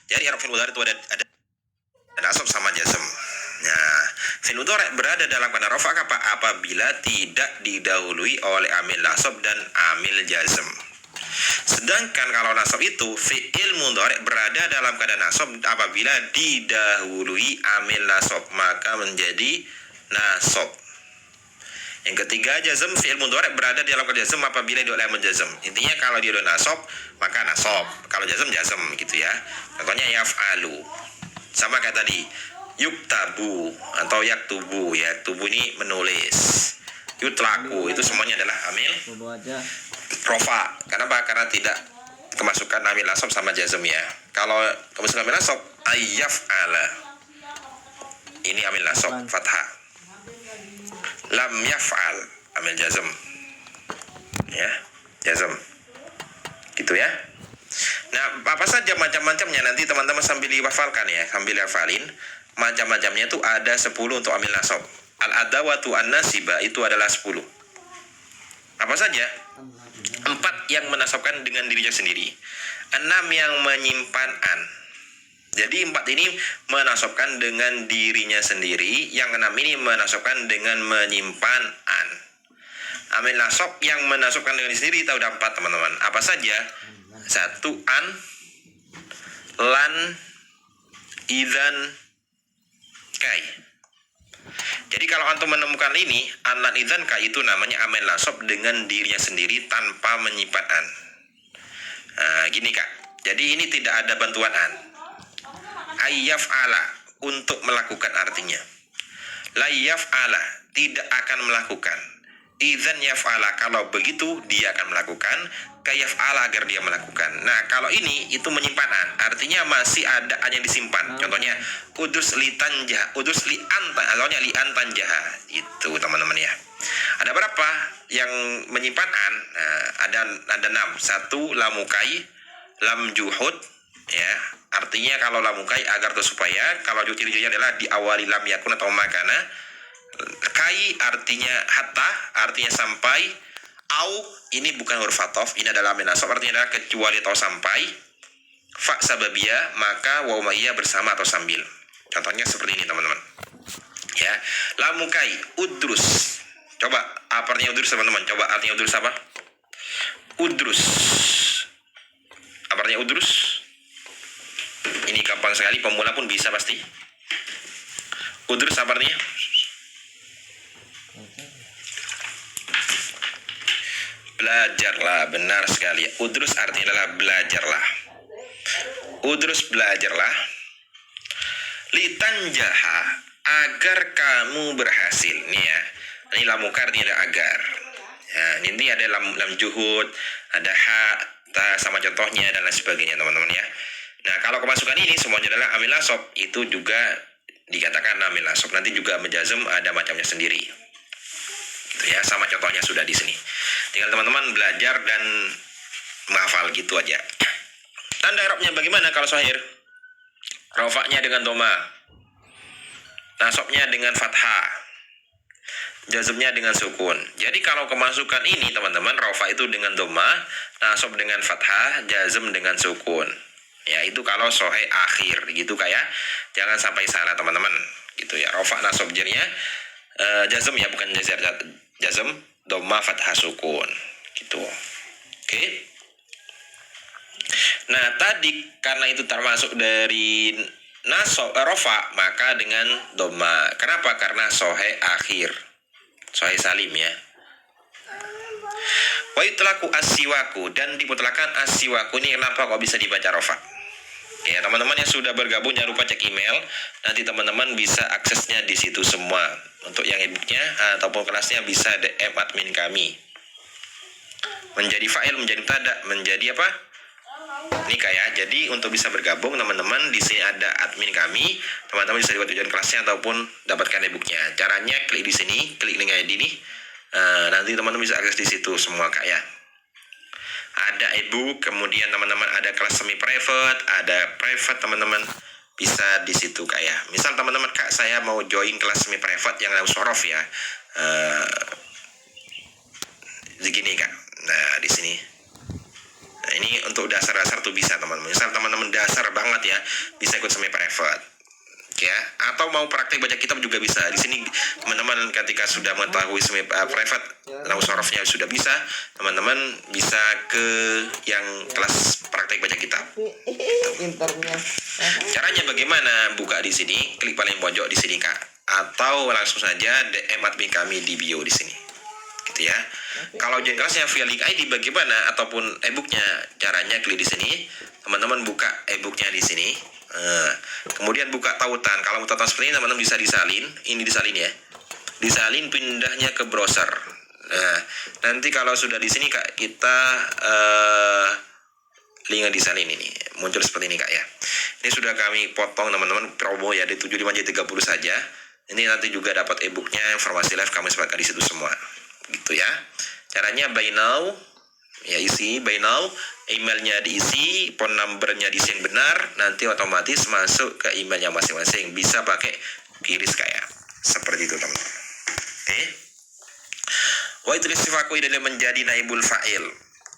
Jadi i'rab fi'il mudhari itu ada nasab sama jazm. Nah, fi'il mudhari berada dalam keadaan rafa apabila tidak didahului oleh amil nasab dan amil jazm. Sedangkan kalau nasab itu fi'il mudhari berada dalam keadaan nasab apabila didahului amil nasab, maka menjadi nasab. Yang ketiga, jazm fi'il mudhari berada dalam keadaan jazm apabila didahului amil jazm. Intinya kalau dia udah nasab, maka nasab. Kalau jazm gitu ya. Contohnya yaf'alu. Sama kayak tadi, yuktabu atau yaktubu. Yaktubu ini menulis. Yutlaku itu semuanya adalah amil rofa. Kenapa? Karena tidak kemasukan amil nasab sama jazm ya. Kalau kemasukan amil nasab, ayyaf'ala. Ini amil nasab fathah. Lam yaf'al amil jazm. Ya, jazm. Gitu ya. Nah, apa saja macam-macamnya nanti teman-teman sambil dihafalkan ya, sambil hafalin. Macam-macamnya itu ada 10 untuk amil nasab. Al-adawatu an-nasiba itu adalah 10. Apa saja? 4 yang menasabkan dengan dirinya sendiri. 6 yang menyimpan an. Jadi 4 ini menasabkan dengan dirinya sendiri. Yang 6 ini menasabkan dengan menyimpan an. Amil nasab yang menasabkan dengan diri sendiri itu ada 4 teman-teman. Apa saja? 1 an, lan, idzan, kai. Jadi kalau antum menemukan ini, an, lan, idzan, kai itu namanya amil nasab dengan dirinya sendiri tanpa menyimpan an. Nah, gini kak. Jadi ini tidak ada bantuan an. Ayyaf'ala untuk melakukan artinya. La yaf'ala tidak akan melakukan. Idzan yaf'ala kalau begitu dia akan melakukan. Kayaf'ala agar dia melakukan. Nah kalau ini itu menyimpan an, artinya masih ada an yang disimpan. Contohnya udus li tanjah, udus li anta, atau li antanjaha. Itu teman-teman ya. Ada berapa yang menyimpan an? Nah, ada 6. 1 lamukai, lam juhud ya. Artinya kalau lamukai agar tuh supaya, kalau ciri-cirinya adalah diawali lam yakun atau makana. Kai artinya hatta, artinya sampai. Au ini bukan huruf ataf, ini adalah amil nasab, artinya adalah kecuali atau sampai. Fa sababiyah, maka waw ma'iyah bersama atau sambil. Contohnya seperti ini teman-teman. Ya, lamukai udrus. Coba apa artinya udrus teman-teman? Coba artinya udrus apa? Udrus. Apa artinya udrus? Ini gampang sekali, pemula pun bisa pasti. Udrus apa artinya? Belajarlah, benar sekali. Udrus artinya adalah belajarlah. Udrus belajarlah. Litanjaha agar kamu berhasil. Nih ya. Ini lamuka artinya ada agar. Ya, ini ada lam juhud, ada ha, ta sama contohnya dan lain sebagainya teman-teman ya. Nah, kalau kemasukan ini semuanya adalah amil nasab, itu juga dikatakan amil nasab. Nanti juga menjazm ada macamnya sendiri. Itu ya, sama contohnya sudah di sini. Tinggal teman-teman belajar dan menghafal gitu aja. Tanda i'rabnya bagaimana kalau sahir? Rafa'nya dengan doma, nasabnya dengan fathah, jazmnya dengan sukun. Jadi kalau kemasukan ini teman-teman, rafa itu dengan doma, nasab dengan fathah, jazm dengan sukun. Ya itu kalau sahih akhir gitu kayak. Jangan sampai salah teman-teman. Gitu ya. Rafa nasab jarnya jazm ya, bukan jazm, doma fathah sukun. Gitu. Oke. Nah tadi karena itu termasuk dari nasab rafa, maka dengan doma. Kenapa? Karena sahih akhir, sahih salim ya. Wa yutlaku as-siwaku, dan dimutlakan as-siwaku ini kenapa kok bisa dibaca rafa? Ya teman-teman yang sudah bergabung jangan lupa cek email. Nanti teman-teman bisa aksesnya di situ semua. Untuk yang e-booknya ataupun kelasnya bisa DM admin kami. Menjadi fa'il, menjadi mubtada, menjadi apa? Nikah ya. Jadi untuk bisa bergabung teman-teman di sini ada admin kami. Teman-teman bisa buat tujuan kelasnya ataupun dapatkan e-booknya. Caranya klik di sini, klik link ID ini. Nanti teman-teman bisa akses di situ semua kak ya. Ada e-book, kemudian teman-teman ada kelas semi private, ada private teman-teman bisa di situ kak ya. Misal teman-teman kak saya mau join kelas semi private yang ada sorof ya. Begini kak. Nah di sini. Nah, ini untuk dasar-dasar tuh bisa teman-teman. Misal teman-teman dasar banget ya, bisa ikut semi private. Ya, atau mau praktek baca kitab juga bisa. Di sini teman-teman ketika sudah mengetahui semi private, nahwu sorofnya sudah bisa, teman-teman bisa ke yang kelas praktek baca kitab. Internya. Caranya bagaimana? Buka di sini, klik paling pojok di sini Kak, atau langsung saja DM admin kami di bio di sini. Gitu ya. Kalau join kelasnya via link ID bagaimana ataupun e-booknya, caranya klik di sini, teman-teman buka e-booknya di sini. Kemudian buka tautan. Kalau mau tautan seperti ini teman-teman bisa disalin, ini disalin ya. Disalin pindahnya ke browser. Nah, nanti kalau sudah di sini Kak, kita link disalin ini muncul seperti ini Kak ya. Ini sudah kami potong teman-teman promo ya di 75J30 saja. Ini nanti juga dapat e-booknya, informasi live kami sebarkan di situ semua. Gitu ya. Caranya buy now, ya isi buy now, emailnya diisi, phone numbernya diisi yang benar, nanti otomatis masuk ke emailnya masing-masing. Bisa pakai kiris kayak seperti itu teman-teman. Oke. Wa itu sifaku adalah menjadi naibul fa'il.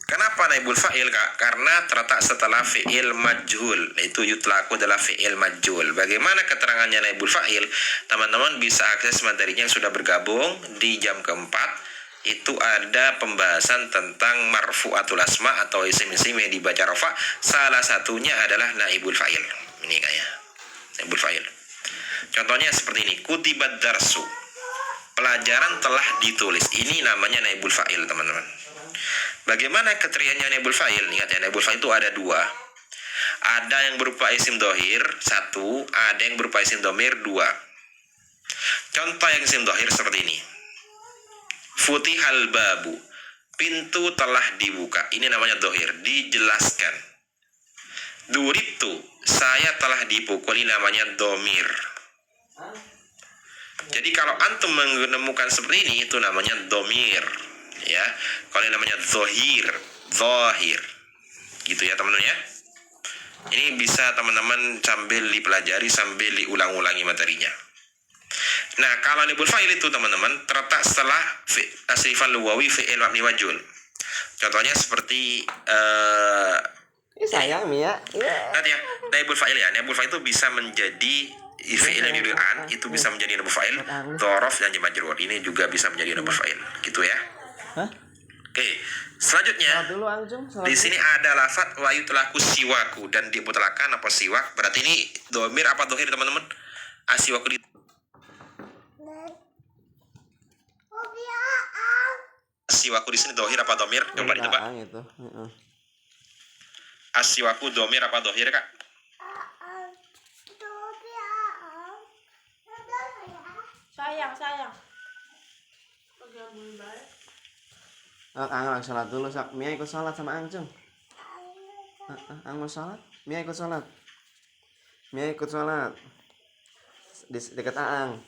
Kenapa naibul fa'il Kak? Karena terletak setelah fi'il majhul. Itu yutlaku adalah fi'il majhul. Bagaimana keterangannya naibul fa'il? Teman-teman bisa akses materinya yang sudah bergabung di jam keempat. Itu ada pembahasan tentang marfu'atul asma atau isim-isim yang dibaca rafa. Salah satunya adalah naibul fa'il. Ini kayaknya naibul fa'il. Contohnya seperti ini, kutibat darsu. Pelajaran telah ditulis. Ini namanya naibul fa'il teman-teman. Bagaimana keteriannya naibul fa'il? Ingat ya, naibul fa'il itu ada dua. Ada yang berupa isim dohir, satu. Ada yang berupa isim domir, dua. Contoh yang isim dohir seperti ini. Futihal babu, pintu telah dibuka. Ini namanya dohir, dijelaskan. Duribtu, saya telah dipukuli, namanya domir. Jadi kalau antum menemukan seperti ini, itu namanya domir. Ya, kalau yang namanya zohir. Gitu ya teman-teman ya. Ini bisa teman-teman sambil dipelajari, sambil diulang-ulangi materinya. Nah, kalau naibul fa'il itu teman-teman terletak setelah sifat luwawi fi'il mabni majhul. Contohnya seperti Sayang Mia. Lihat ya, naibul fa'il ya. Naibul fa'il itu bisa menjadi fi'il yang didudukan, itu bisa menjadi naibul fa'il, dzaraf dan majrur. Ini juga bisa menjadi naibul fa'il. Gitu ya. Oke, selanjutnya di sini ada lafaz wa yutlaku siwaku dan dimutlakan apa siwak. Berarti ini domir apa dohir teman-teman? Asiwaku di Asiwaku di sini dohir apa domir? Coba ditebak. Asiwaku domir apa dohir Kak? Sayang. Ang sholat dulu sak. Mia ikut sholat sama Angcung. Ang mau sholat? Mia ikut sholat. Di dekat Aang.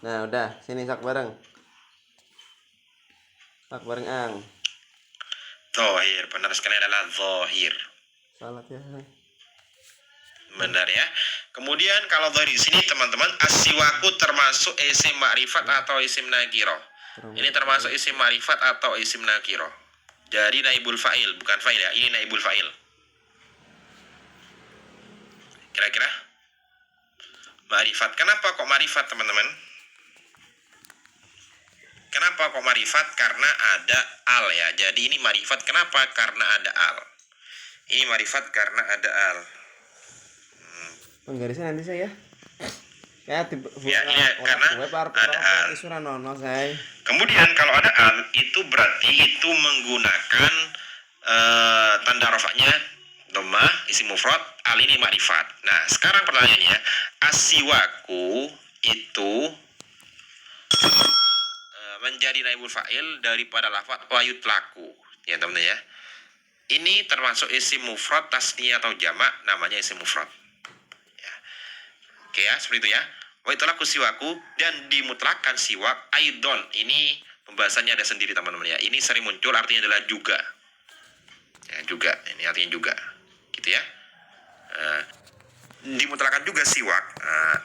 Nah udah, sini sak bareng. Ang. Zohir, benar sekali adalah zohir. Sholat ya. Benar ya. Kemudian kalau dari sini teman-teman, asiwaku termasuk isim ma'rifat atau isim nakiro. Ini termasuk isim ma'rifat atau isim nakiro. Jadi naibul fa'il, bukan fa'il ya. Ini naibul fa'il. Kira-kira ma'rifat. Kenapa kok ma'rifat teman-teman? Kenapa kok ma'rifat? Karena ada al ya. Jadi ini ma'rifat kenapa? Karena ada al. Ini ma'rifat karena ada al. Penggarisnya nanti saya. Ya, karena ada al. Kemudian kalau ada al itu berarti itu menggunakan tanda rafa'nya dhammah, isim mufrad, al ini ma'rifat. Nah, sekarang pertanyaannya, asiwaku itu menjadi naibul fa'il daripada lafaz wa yutlaku. Ya, teman-teman ya. Ini termasuk isim mufrad, tasniyah atau jamak, namanya isim mufrad. Ya. Oke ya, seperti itu ya. Wa yutlaku siwaku dan dimutlakan siwak aidon. Ini pembahasannya ada sendiri teman-teman ya. Ini sering muncul artinya adalah juga. Ya, juga. Ini artinya juga. Gitu ya. Dimutlakan juga siwak.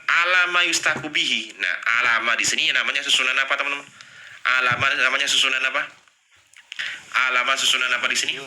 Alama yustaku bihi. Nah, alama di sini namanya susunan apa teman-teman? Alama namanya susunan apa? Halaman susunan apa di sini?